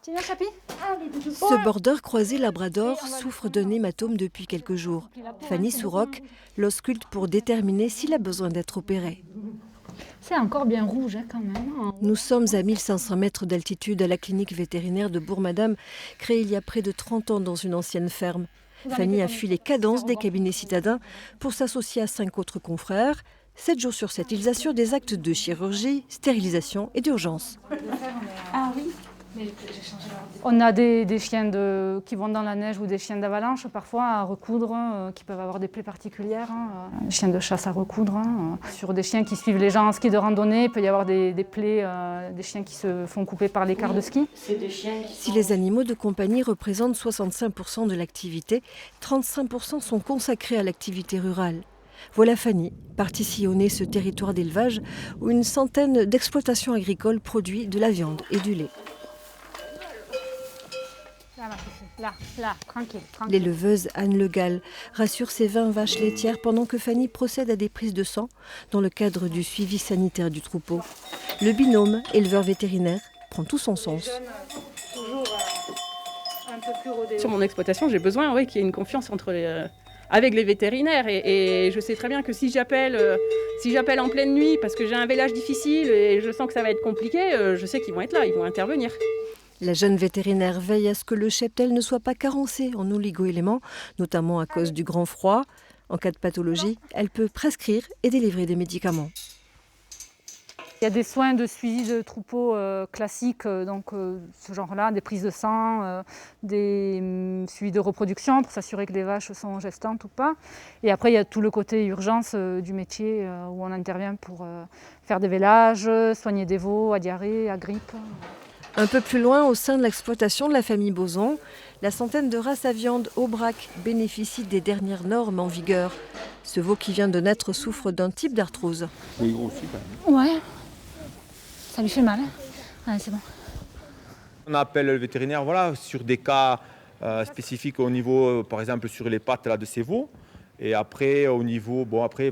Ce border croisé labrador souffre d'un hématome depuis quelques jours. Fanny Souroc l'ausculte pour déterminer s'il a besoin d'être opéré. C'est encore bien rouge quand même. Nous sommes à 1500 mètres d'altitude à la clinique vétérinaire de Bourg-Madame, créée il y a près de 30 ans dans une ancienne ferme. Fanny a fui les cadences des cabinets citadins pour s'associer à 5 autres confrères. 7 jours sur 7, ils assurent des actes de chirurgie, stérilisation et d'urgence. Ah oui. On a des chiens qui vont dans la neige ou des chiens d'avalanche parfois à recoudre, qui peuvent avoir des plaies particulières. Des chiens de chasse à recoudre. Sur des chiens qui suivent les gens en ski de randonnée, il peut y avoir des plaies, des chiens qui se font couper par l'écart de ski. Si les animaux de compagnie représentent 65% de l'activité, 35% sont consacrés à l'activité rurale. Voilà Fanny, partie sillonner ce territoire d'élevage où une centaine d'exploitations agricoles produisent de la viande et du lait. Là, tranquille. L'éleveuse Anne Le Gall rassure ses 20 vaches laitières pendant que Fanny procède à des prises de sang dans le cadre du suivi sanitaire du troupeau. Le binôme éleveur vétérinaire prend tout son sens. Sur mon exploitation, j'ai besoin qu'il y ait une confiance avec les vétérinaires et je sais très bien que si j'appelle en pleine nuit parce que j'ai un vélage difficile et je sens que ça va être compliqué, je sais qu'ils vont être là, ils vont intervenir. La jeune vétérinaire veille à ce que le cheptel ne soit pas carencé en oligo-éléments, notamment à cause du grand froid. En cas de pathologie, elle peut prescrire et délivrer des médicaments. Il y a des soins de suivi de troupeaux classiques, ce genre-là, des prises de sang, des suivis de reproduction pour s'assurer que les vaches sont gestantes ou pas. Et après, il y a tout le côté urgence du métier où on intervient pour faire des vélages, soigner des veaux à diarrhée, à grippe. Un peu plus loin, au sein de l'exploitation de la famille Boson, la centaine de races à viande Aubrac bénéficie des dernières normes en vigueur. Ce veau qui vient de naître souffre d'un type d'arthrose. Mais il grossit quand même. Ouais, ça lui fait mal. Ouais, c'est bon. On appelle le vétérinaire sur des cas spécifiques au niveau, par exemple, sur les pattes là, de ces veaux. Et après,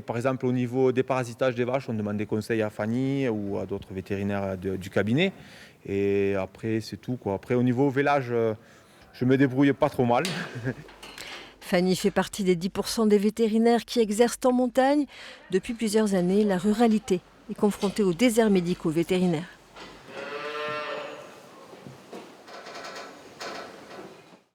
par exemple, au niveau des parasitages des vaches, on demande des conseils à Fanny ou à d'autres vétérinaires du cabinet. Et après, c'est tout, quoi. Après, au niveau vélage, je me débrouille pas trop mal. Fanny fait partie des 10% des vétérinaires qui exercent en montagne. Depuis plusieurs années, la ruralité est confrontée aux déserts médicaux vétérinaires.